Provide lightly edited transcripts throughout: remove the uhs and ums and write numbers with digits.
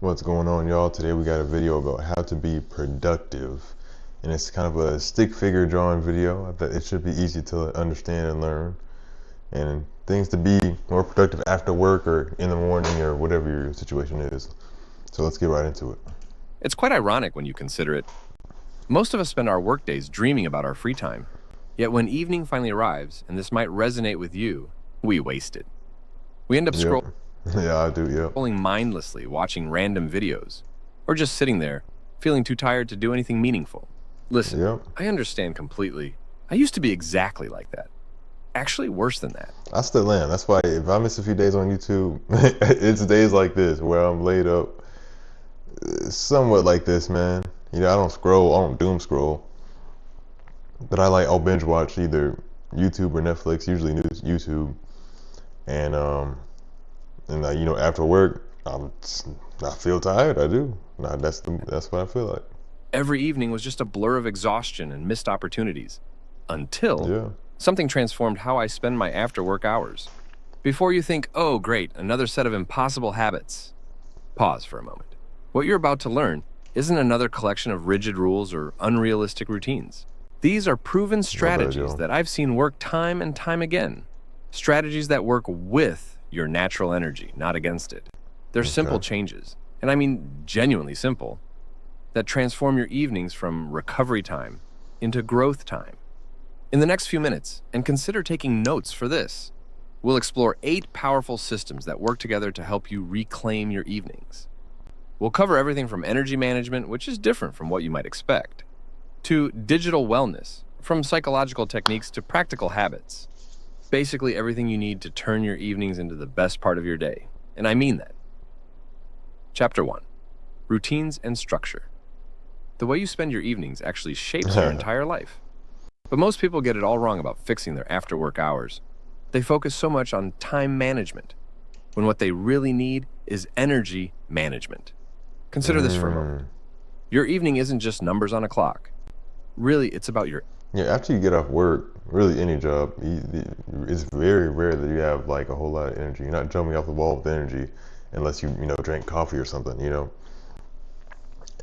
What's going on, y'all? Today we got a video about how to be productive, and it's kind of a stick figure drawing video. I bet it should be easy to understand and learn, and things to be more productive after work or in the morning or whatever your situation is. So let's get right into it. It's quite ironic when you consider it. Most of us spend our workdays dreaming about our free time. Yet when evening finally arrives, and this might resonate with you, we waste it. We end up Yep. Yeah, I do. Yep. scrolling mindlessly, watching random videos, or just sitting there, feeling too tired to do anything meaningful. Listen, Yep. I understand completely. I used to be exactly like that. Actually, worse than that. I still am. That's why if I miss a few days on YouTube, it's days like this where I'm laid up, somewhat like this, man. I don't scroll. I don't doom scroll. But I'll binge watch either YouTube or Netflix, usually news YouTube, and after work I feel tired. I do. That's what I feel like. Every evening was just a blur of exhaustion and missed opportunities. Until Yeah. something transformed how I spend my after work hours. Before you think, oh, great, another set of impossible habits, pause for a moment. What you're about to learn isn't another collection of rigid rules or unrealistic routines. These are proven strategies Joe. that I've seen work time and time again. Strategies that work with your natural energy, not against it. They're simple changes, and I mean genuinely simple, that transform your evenings from recovery time into growth time. In the next few minutes, and consider taking notes for this, we'll explore 8 powerful systems that work together to help you reclaim your evenings. We'll cover everything from energy management, which is different from what you might expect, to digital wellness, from psychological techniques to practical habits. Basically everything you need to turn your evenings into the best part of your day. And I mean that. Chapter 1. Routines and Structure. The way you spend your evenings actually shapes your entire life. But most people get it all wrong about fixing their after-work hours. They focus so much on time management, when what they really need is energy management. Consider this for a moment. Your evening isn't just numbers on a clock. Really, it's about your Yeah, after you get off work, really any job, it's very rare that you have like a whole lot of energy. You're not jumping off the wall with energy unless you drink coffee or something.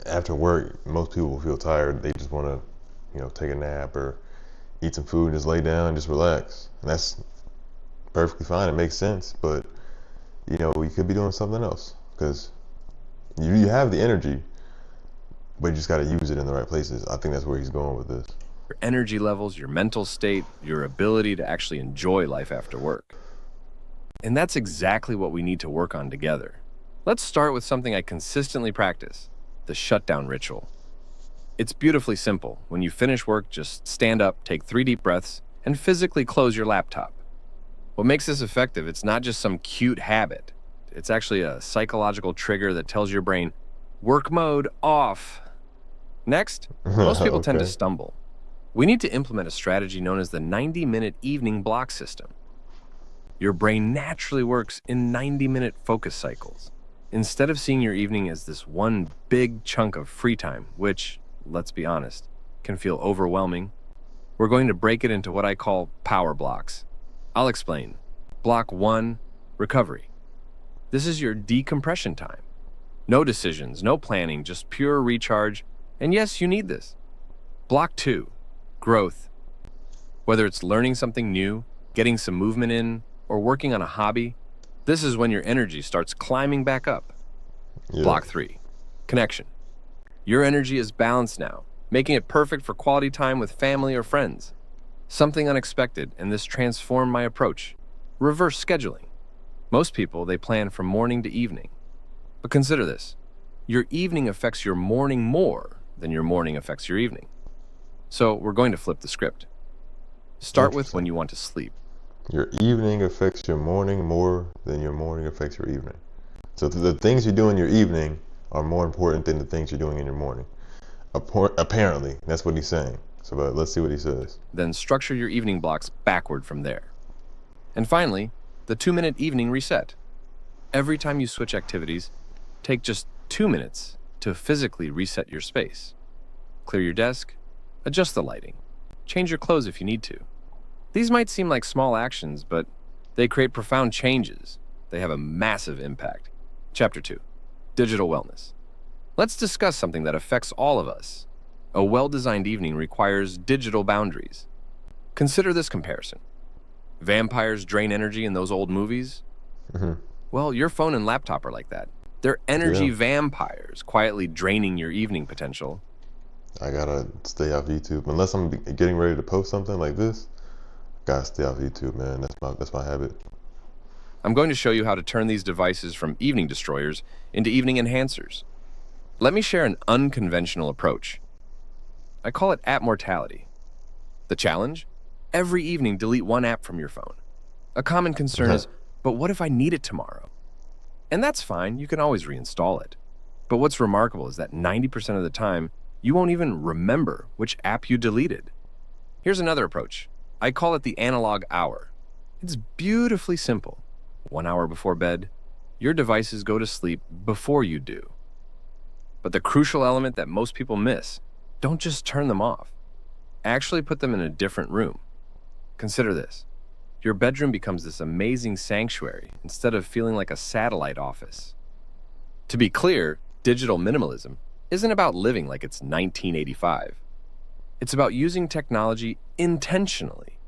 After work, most people will feel tired. They just want to take a nap or eat some food and just lay down and just relax. And that's perfectly fine. It makes sense. But, you could be doing something else because you have the energy, but you just got to use it in the right places. I think that's where he's going with this. energy levels, your mental state, your ability to actually enjoy life after work. And that's exactly what we need to work on together. Let's start with something I consistently practice, the shutdown ritual. It's beautifully simple. When you finish work, just stand up, take 3 deep breaths, and physically close your laptop. What makes this effective, it's not just some cute habit. It's actually a psychological trigger that tells your brain, work mode off. Next, most people tend to Okay. stumble. We need to implement a strategy known as the 90-minute evening block system. Your brain naturally works in 90-minute focus cycles. Instead of seeing your evening as this one big chunk of free time, which, let's be honest, can feel overwhelming, we're going to break it into what I call power blocks. I'll explain. Block 1, recovery. This is your decompression time. No decisions, no planning, just pure recharge. And yes, you need this. Block 2, growth. Whether it's learning something new, getting some movement in, or working on a hobby, this is when your energy starts climbing back up. Yeah. Block 3, connection. Your energy is balanced now, making it perfect for quality time with family or friends. Something unexpected, and this transformed my approach. Reverse scheduling. Most people, they plan from morning to evening. But consider this. Your evening affects your morning more than your morning affects your evening. So we're going to flip the script. Start with when you want to sleep. Your evening affects your morning more than your morning affects your evening. So the things you do in your evening are more important than the things you're doing in your morning. Apparently, that's what he's saying. So let's see what he says. Then structure your evening blocks backward from there. And finally, the 2-minute evening reset. Every time you switch activities, take just 2 minutes to physically reset your space. Clear your desk, adjust the lighting, change your clothes if you need to. These might seem like small actions, but they create profound changes. They have a massive impact. Chapter 2. digital wellness. Let's discuss something that affects all of us. A well-designed evening requires digital boundaries. Consider this comparison. Vampires drain energy in those old movies? Hmm. Well, your phone and laptop are like that. They're energy Yeah, vampires, quietly draining your evening potential. I gotta stay off YouTube unless I'm getting ready to post something like this. Gotta stay off YouTube, man. That's my habit. I'm going to show you how to turn these devices from evening destroyers into evening enhancers. Let me share an unconventional approach. I call it app mortality. The challenge? Every evening, delete one app from your phone. A common concern is, but what if I need it tomorrow? And that's fine, you can always reinstall it. But what's remarkable is that 90% of the time, you won't even remember which app you deleted. Here's another approach. I call it the analog hour. It's beautifully simple. 1 hour before bed, your devices go to sleep before you do. But the crucial element that most people miss, don't just turn them off. Actually put them in a different room. Consider this. Your bedroom becomes this amazing sanctuary instead of feeling like a satellite office. To be clear, digital minimalism isn't about living like it's 1985. It's about using technology intentionally.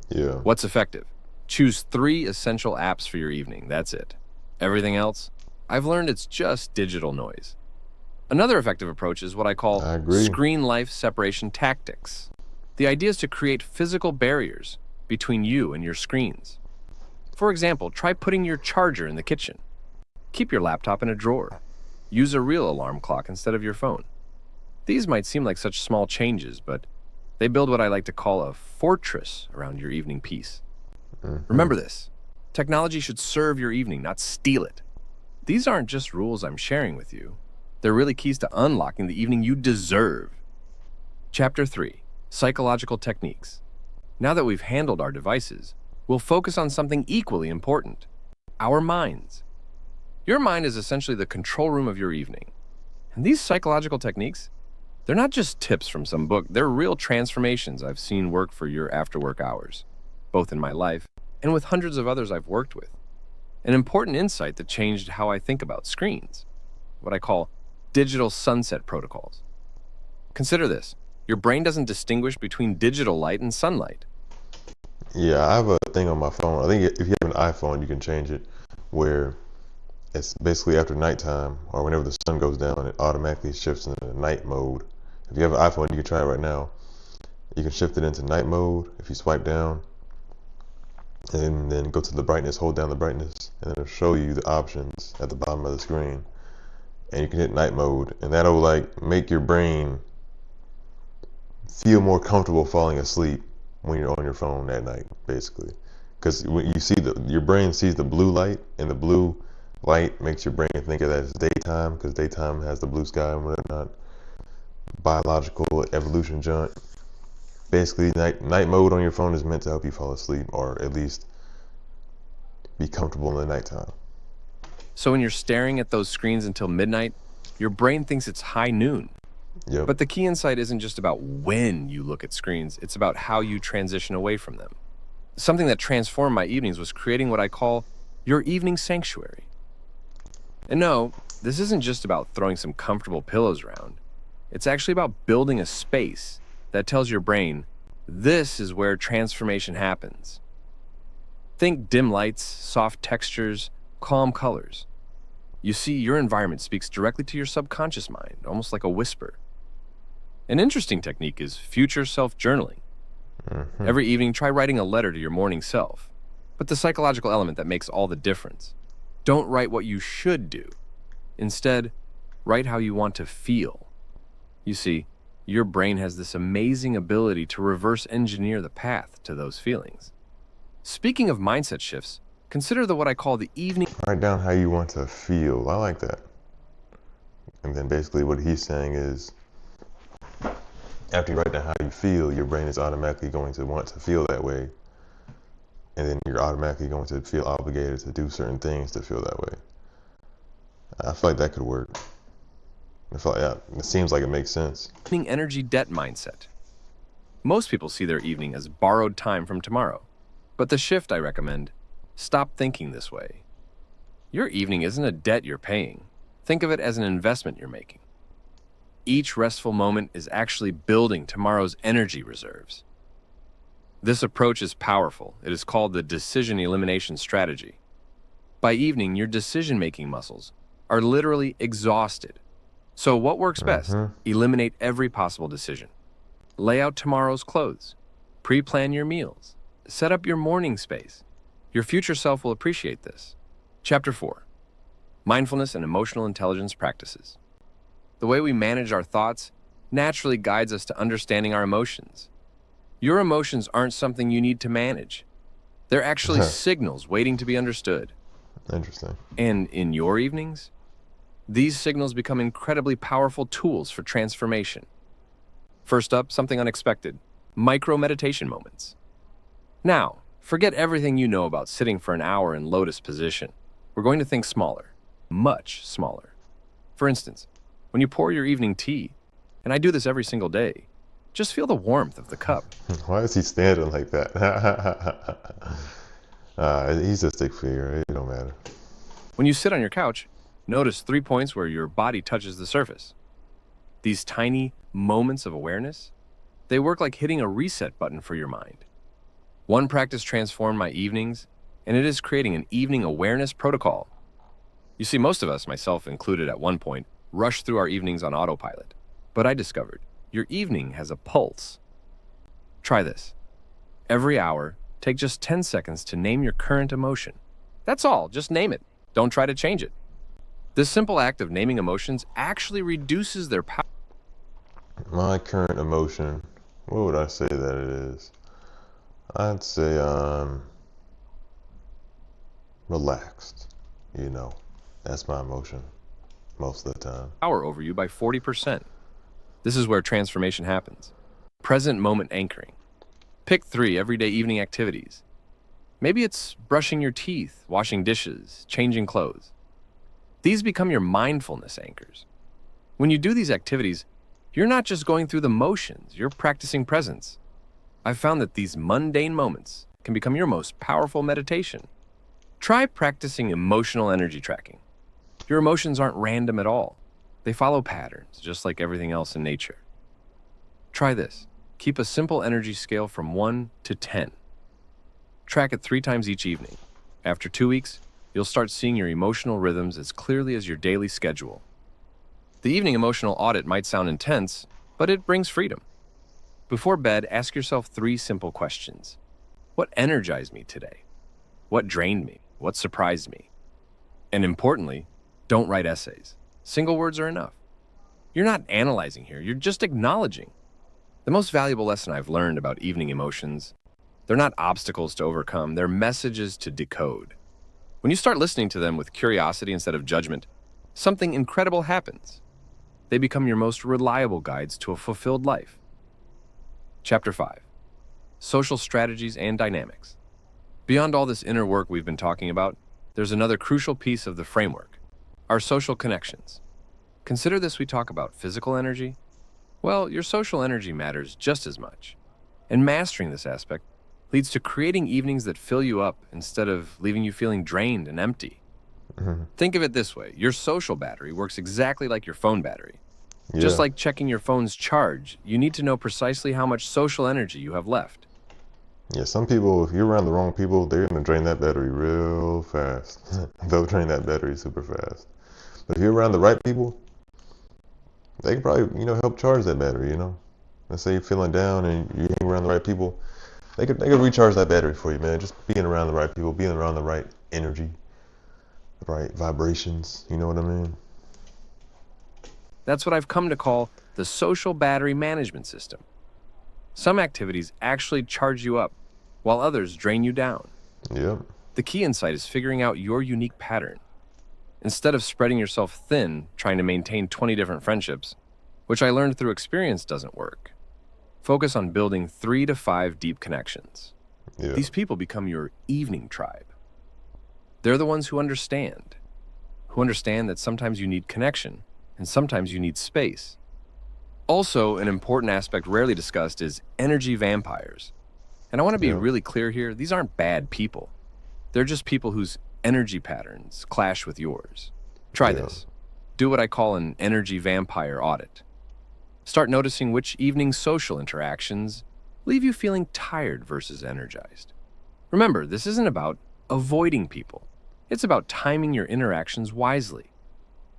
Yeah. What's effective? Choose 3 essential apps for your evening. That's it. Everything else, I've learned it's just digital noise. Another effective approach is what I call I agree. screen life separation tactics. The idea is to create physical barriers between you and your screens. For example, try putting your charger in the kitchen. Keep your laptop in a drawer. Use a real alarm clock instead of your phone. These might seem like such small changes, but they build what I like to call a fortress around your evening peace. Hmm. Remember this. Technology should serve your evening, not steal it. These aren't just rules I'm sharing with you. They're really keys to unlocking the evening you deserve. Chapter 3, Psychological Techniques. Now that we've handled our devices, we'll focus on something equally important, our minds. Your mind is essentially the control room of your evening. And these psychological techniques, they're not just tips from some book, they're real transformations I've seen work for your after-work hours, both in my life and with hundreds of others I've worked with. An important insight that changed how I think about screens, what I call digital sunset protocols. Consider this. Your brain doesn't distinguish between digital light and sunlight. Yeah, I have a thing on my phone. I think if you have an iPhone, you can change it where it's basically after nighttime or whenever the sun goes down, it automatically shifts into night mode. If you have an iPhone, you can try it right now. You can shift it into night mode if you swipe down and then go to the brightness, hold down the brightness, and it'll show you the options at the bottom of the screen. And you can hit night mode, and that'll like make your brain feel more comfortable falling asleep when you're on your phone at night, basically. Because when you see your brain sees the blue light, and the blue light makes your brain think of that as daytime, because daytime has the blue sky and whatnot. Biological evolution junk. Basically, night mode on your phone is meant to help you fall asleep, or at least be comfortable in the nighttime. So when you're staring at those screens until midnight, your brain thinks it's high noon. Yep. But the key insight isn't just about when you look at screens, it's about how you transition away from them. Something that transformed my evenings was creating what I call your evening sanctuary. And no, this isn't just about throwing some comfortable pillows around. It's actually about building a space that tells your brain, this is where transformation happens. Think dim lights, soft textures, calm colors. You see, your environment speaks directly to your subconscious mind, almost like a whisper. An interesting technique is future self-journaling. Hmm. Every evening, try writing a letter to your morning self. But the psychological element that makes all the difference. Don't write what you should do. Instead, write how you want to feel. You see, your brain has this amazing ability to reverse engineer the path to those feelings. Speaking of mindset shifts, consider what I call the evening. Write down how you want to feel. I like that. And then basically what he's saying is, after you write down how you feel, your brain is automatically going to want to feel that way. And then you're automatically going to feel obligated to do certain things to feel that way. I feel like that could work. I feel like, yeah, it seems like it makes sense. Energy debt mindset. Most people see their evening as borrowed time from tomorrow. But the shift I recommend, stop thinking this way. Your evening isn't a debt you're paying. Think of it as an investment you're making. Each restful moment is actually building tomorrow's energy reserves. This approach is powerful. It is called the decision elimination strategy. By evening, your decision-making muscles are literally exhausted. So what works best? Eliminate every possible decision. Lay out tomorrow's clothes. Pre-plan your meals. Set up your morning space. Your future self will appreciate this. Chapter 4. Mindfulness and Emotional Intelligence Practices. The way we manage our thoughts naturally guides us to understanding our emotions. Your emotions aren't something you need to manage. They're actually signals waiting to be understood. Interesting. And in your evenings, these signals become incredibly powerful tools for transformation. First up, something unexpected: micro-meditation moments. Now, forget everything you know about sitting for an hour in lotus position. We're going to think smaller, much smaller. For instance, when you pour your evening tea, and I do this every single day, just feel the warmth of the cup. Why is he standing like that? He's a stick figure. It don't matter. When you sit on your couch, notice 3 points where your body touches the surface. These tiny moments of awareness, they work like hitting a reset button for your mind. One practice transformed my evenings, and it is creating an evening awareness protocol. You see, most of us, myself included at one point, rush through our evenings on autopilot. But I discovered your evening has a pulse. Try this. Every hour, take just 10 seconds to name your current emotion. That's all, just name it. Don't try to change it. This simple act of naming emotions actually reduces their power. My current emotion, what would I say that it is? I'd say relaxed. That's my emotion most of the time. Power over you by 40%. This is where transformation happens. Present moment anchoring. Pick 3 everyday evening activities. Maybe it's brushing your teeth, washing dishes, changing clothes. These become your mindfulness anchors. When you do these activities, you're not just going through the motions, you're practicing presence. I've found that these mundane moments can become your most powerful meditation. Try practicing emotional energy tracking. Your emotions aren't random at all. They follow patterns, just like everything else in nature. Try this. Keep a simple energy scale from 1 to 10. Track it 3 times each evening. After 2 weeks, you'll start seeing your emotional rhythms as clearly as your daily schedule. The evening emotional audit might sound intense, but it brings freedom. Before bed, ask yourself 3 simple questions. What energized me today? What drained me? What surprised me? And importantly, don't write essays. Single words are enough. You're not analyzing here, you're just acknowledging. The most valuable lesson I've learned about evening emotions, they're not obstacles to overcome, they're messages to decode. When you start listening to them with curiosity instead of judgment, something incredible happens. They become your most reliable guides to a fulfilled life. Chapter 5. Social Strategies and Dynamics. Beyond all this inner work we've been talking about, there's another crucial piece of the framework: our social connections. Consider this: we talk about physical energy. Well, your social energy matters just as much. And mastering this aspect leads to creating evenings that fill you up instead of leaving you feeling drained and empty. Think of it this way: your social battery works exactly like your phone battery. Just like checking your phone's charge, you need to know precisely how much social energy you have left. Yeah, some people, if you're around the wrong people, they're going to drain that battery real fast. They'll drain that battery super fast. But if you're around the right people, they can probably, help charge that battery, Let's say you're feeling down and you hang around the right people, they could recharge that battery for you, man. Just being around the right people, being around the right energy, the right vibrations, you know what I mean? That's what I've come to call the social battery management system. Some activities actually charge you up, while others drain you down. Yep. The key insight is figuring out your unique pattern. Instead of spreading yourself thin, trying to maintain 20 different friendships, which I learned through experience doesn't work, focus on building 3 to 5 deep connections. Yeah. These people become your evening tribe. They're the ones who understand that sometimes you need connection and sometimes you need space. Also, an important aspect rarely discussed is energy vampires. And I want to be really clear here: these aren't bad people. They're just people whose energy patterns clash with yours. Try this. Do what I call an energy vampire audit. Start noticing which evening social interactions leave you feeling tired versus energized. Remember, this isn't about avoiding people. It's about timing your interactions wisely.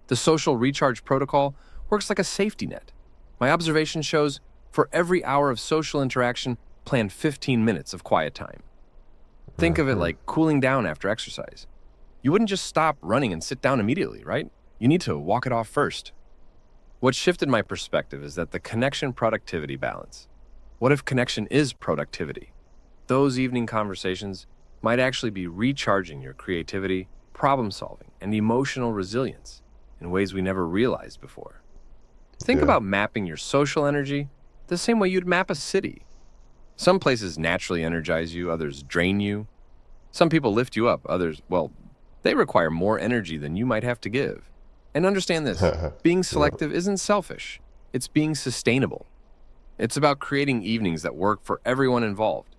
The social recharge protocol works like a safety net. My observation shows for every hour of social interaction, plan 15 minutes of quiet time. Think of it like cooling down after exercise. You wouldn't just stop running and sit down immediately, right? You need to walk it off first. What shifted my perspective is that the connection productivity balance. What if connection is productivity? Those evening conversations might actually be recharging your creativity, problem solving, and emotional resilience in ways we never realized before. Think about mapping your social energy the same way you'd map a city. Some places naturally energize you, others drain you. Some people lift you up, others, well, they require more energy than you might have to give. And understand this, being selective isn't selfish, it's being sustainable. It's about creating evenings that work for everyone involved.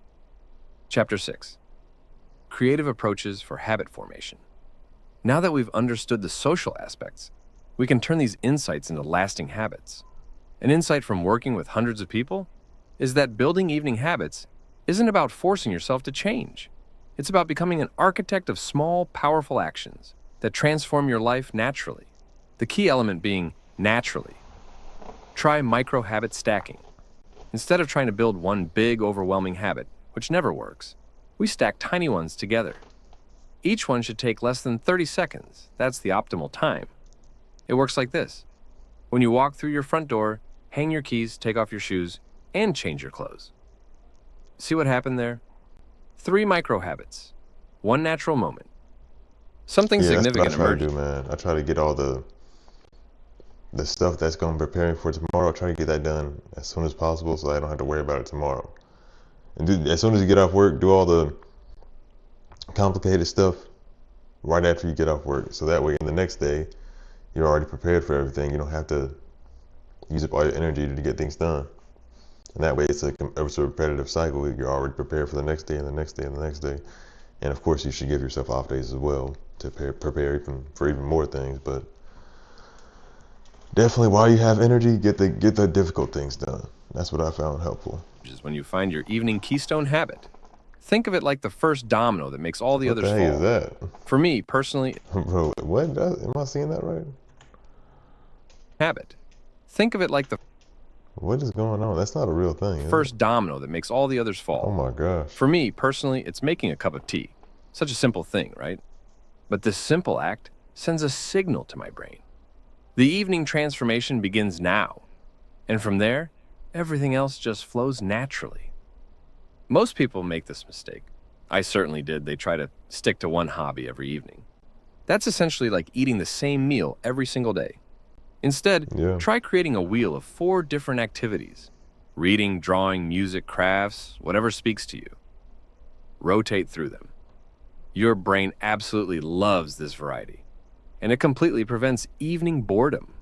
Chapter 6. Creative Approaches for Habit Formation. Now that we've understood the social aspects, we can turn these insights into lasting habits. An insight from working with hundreds of people is that building evening habits isn't about forcing yourself to change. It's about becoming an architect of small, powerful actions that transform your life naturally. The key element being naturally. Try micro-habit stacking. Instead of trying to build one big, overwhelming habit, which never works, we stack tiny ones together. Each one should take less than 30 seconds. That's the optimal time. It works like this. When you walk through your front door, hang your keys, take off your shoes, and change your clothes. See what happened there? 3 micro habits, 1 natural moment. Something significant that's what I try emerges. to do, man. I try to get all the stuff that's going to prepare me for tomorrow. I try to get that done as soon as possible so I don't have to worry about it tomorrow. And as soon as you get off work, do all the complicated stuff right after you get off work. So that way, in the next day, you're already prepared for everything. You don't have to use up all your energy to get things done. And that way, it's a repetitive cycle. You're already prepared for the next day and the next day and the next day. And of course, you should give yourself off days as well to prepare for even more things. But definitely, while you have energy, get the difficult things done. That's what I found helpful. When you find your evening keystone habit. Think of it like the first domino that makes all the others fall. What the heck is that? For me, personally, Bro, what? Am I seeing that right? habit. Think of it like the What is going on? That's not a real thing. Is first it? domino that makes all the others Oh fall. my gosh. For me, personally, it's making a cup of tea. Such a simple thing, right? But this simple act sends a signal to my brain. The evening transformation begins now. And from there, everything else just flows naturally. Most people make this mistake. I certainly did. They try to stick to one hobby every evening. That's essentially like eating the same meal every single day. Instead, Yeah. try creating a wheel of 4 different activities. Reading, drawing, music, crafts, whatever speaks to you. Rotate through them. Your brain absolutely loves this variety, and it completely prevents evening boredom.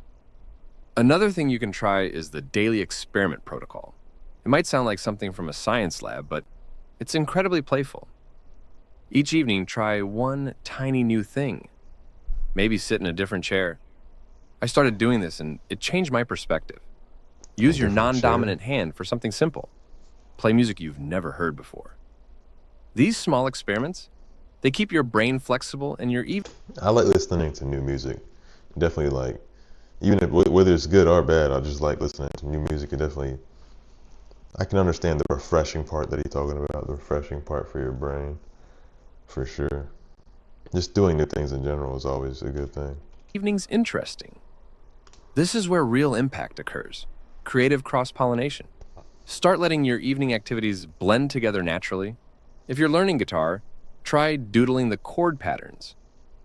Another thing you can try is the daily experiment protocol. It might sound like something from a science lab, but it's incredibly playful. Each evening, try one tiny new thing. Maybe sit in a different chair. I started doing this and it changed my perspective. Use your different non-dominant hand for something simple. Play music you've never heard before. These small experiments, they keep your brain flexible and your evening. I like listening to new music. Definitely like, even if, whether it's good or bad, I just like listening to new music. It definitely, I can understand the refreshing part that he's talking about, the refreshing part for your brain, for sure. Just doing new things in general is always a good thing. Evenings interesting. This is where real impact occurs. Creative cross-pollination. Start letting your evening activities blend together naturally. If you're learning guitar, try doodling the chord patterns.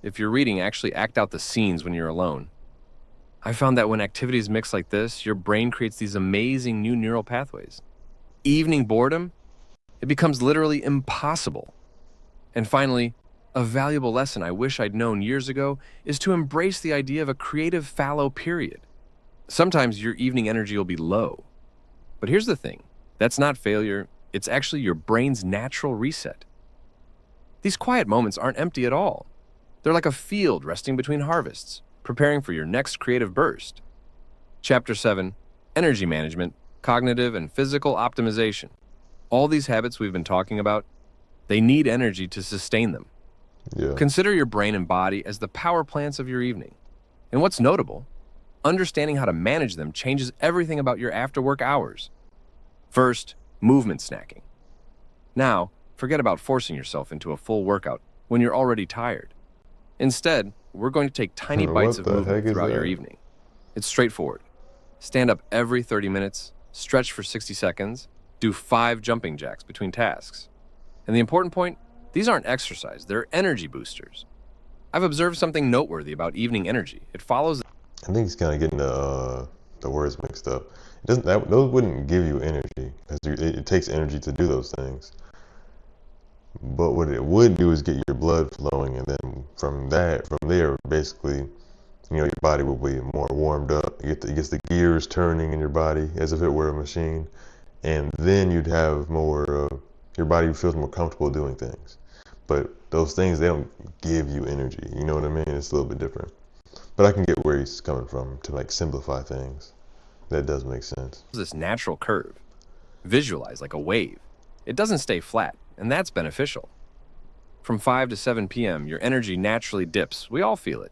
If you're reading, actually act out the scenes when you're alone. I found that when activities mix like this, your brain creates these amazing new neural pathways. Evening boredom, it becomes literally impossible. And finally, a valuable lesson I wish I'd known years ago is to embrace the idea of a creative fallow period. Sometimes your evening energy will be low. But here's the thing, that's not failure, it's actually your brain's natural reset. These quiet moments aren't empty at all. They're like a field resting between harvests, preparing for your next creative burst. Chapter 7, Energy Management, Cognitive and Physical Optimization. All these habits we've been talking about, they need energy to sustain them. Yeah. Consider your brain and body as the power plants of your evening. And what's notable, understanding how to manage them changes everything about your after-work hours. First, movement snacking. Now, forget about forcing yourself into a full workout when you're already tired. Instead, we're going to take tiny bites of What the movement heck is throughout your that? evening. It's straightforward. Stand up every 30 minutes, stretch for 60 seconds, do 5 jumping jacks between tasks. And the important point, these aren't exercise, they're energy boosters. I've observed something noteworthy about evening energy. It follows I think he's kind of getting the words mixed up. It doesn't those wouldn't give you energy because it takes energy to do those things. But what it would do is get your blood flowing, and then from there, basically, your body will be more warmed up. It gets the gears turning in your body as if it were a machine, and then you'd have more. Your body feels more comfortable doing things. But those things, they don't give you energy. You know what I mean? It's a little bit different. But I can get where he's coming from to simplify things. That does make sense. this natural curve. Visualize like a wave. It doesn't stay flat, and that's beneficial. From 5 to 7 p.m., your energy naturally dips. We all feel it.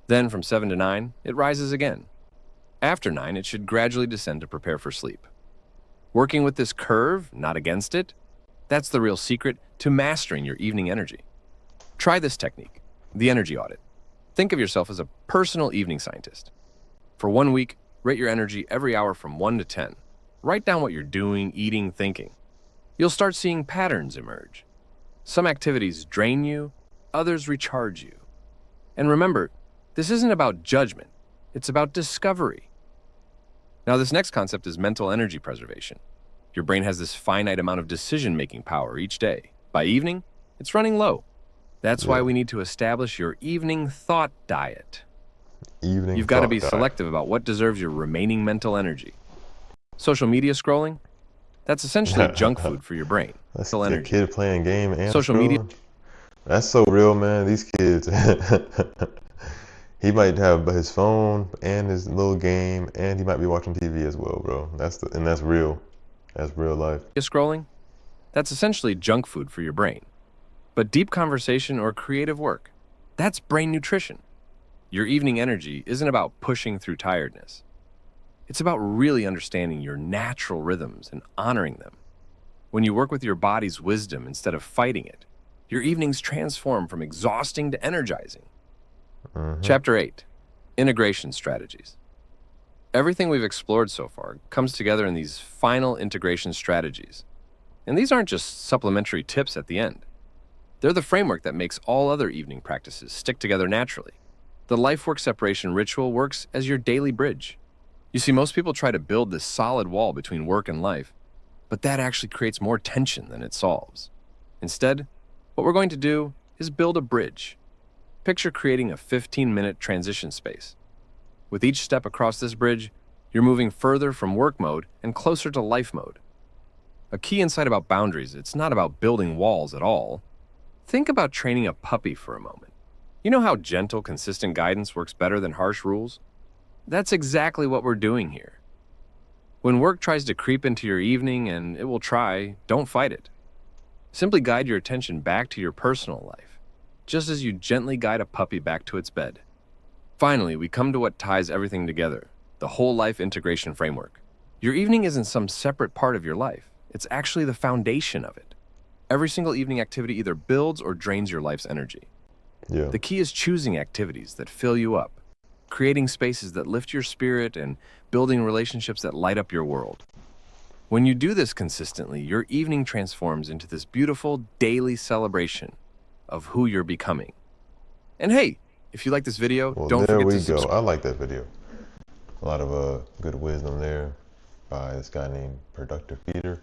Then from 7 to 9, it rises again. After 9, it should gradually descend to prepare for sleep. Working with this curve, not against it, that's the real secret to mastering your evening energy. Try this technique, the energy audit. Think of yourself as a personal evening scientist. For 1 week, rate your energy every hour from 1 to 10. Write down what you're doing, eating, thinking. You'll start seeing patterns emerge. Some activities drain you, others recharge you. And remember, this isn't about judgment, it's about discovery. Now, this next concept is mental energy preservation. Your brain has this finite amount of decision-making power each day. By evening, it's running low. That's why we need to establish your evening thought diet. You've got to be selective about what deserves your remaining mental energy. Social media scrolling? That's essentially junk food for your brain. That's Mental a energy. kid playing game and Social media. scrolling. That's so real, man. These kids. He might have his phone and his little game, and he might be watching TV as well, bro. That's real. That's real life. Scrolling? That's essentially junk food for your brain. But deep conversation or creative work, that's brain nutrition. Your evening energy isn't about pushing through tiredness. It's about really understanding your natural rhythms and honoring them. When you work with your body's wisdom instead of fighting it, your evenings transform from exhausting to energizing. Chapter 8, Integration Strategies. Everything we've explored so far comes together in these final integration strategies. And these aren't just supplementary tips at the end. They're the framework that makes all other evening practices stick together naturally. The life-work separation ritual works as your daily bridge. You see, most people try to build this solid wall between work and life, but that actually creates more tension than it solves. Instead, what we're going to do is build a bridge. Picture creating a 15-minute transition space. With each step across this bridge, you're moving further from work mode and closer to life mode. A key insight about boundaries, it's not about building walls at all. Think about training a puppy for a moment. You know how gentle, consistent guidance works better than harsh rules? That's exactly what we're doing here. When work tries to creep into your evening, and it will try, don't fight it. Simply guide your attention back to your personal life, just as you gently guide a puppy back to its bed. Finally, we come to what ties everything together, the whole life integration framework. Your evening isn't some separate part of your life. It's actually the foundation of it. Every single evening activity either builds or drains your life's energy. Yeah. The key is choosing activities that fill you up, creating spaces that lift your spirit, and building relationships that light up your world. When you do this consistently, your evening transforms into this beautiful daily celebration of who you're becoming. And hey, if you like this video, Well, don't there forget we to go. subscribe. I like that video. A lot of good wisdom there by this guy named Productive Peter.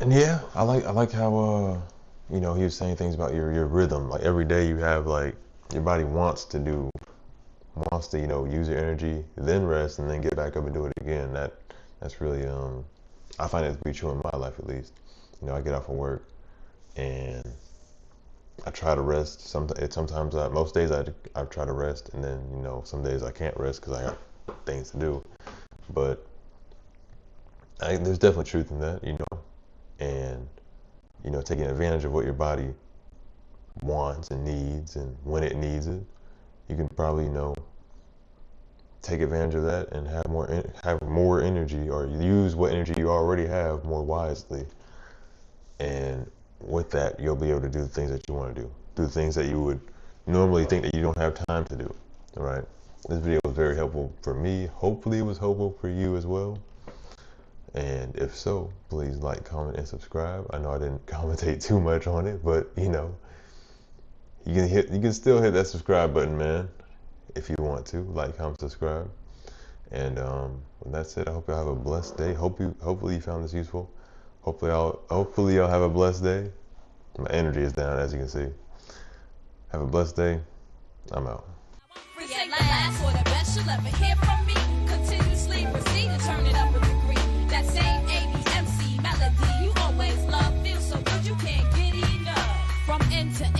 And yeah, I like how he was saying things about your rhythm. Like every day you have your body wants to use your energy, then rest, and then get back up and do it again. That's really I find it to be true in my life at least. I get off of work and I try to rest. Sometimes most days I try to rest, and then some days I can't rest because I got things to do. But there's definitely truth in that, and taking advantage of what your body wants and needs, and when it needs it, you can probably take advantage of that and have more energy, or use what energy you already have more wisely. And with that, you'll be able to do the things that you want to do the things that you would normally think that you don't have time to do. All right. This video was very helpful for me. Hopefully it was helpful for you as well. And if so, please like, comment, and subscribe. I know I didn't commentate too much on it, but you can still hit that subscribe button, man, if you want to. Like, comment, subscribe. And that's it. I hope y'all have a blessed day. Hopefully you found this useful. Hopefully y'all have a blessed day. My energy is down, as you can see. Have a blessed day. I'm out. That same ABMC melody you always love feels so good you can't get enough. From end to end.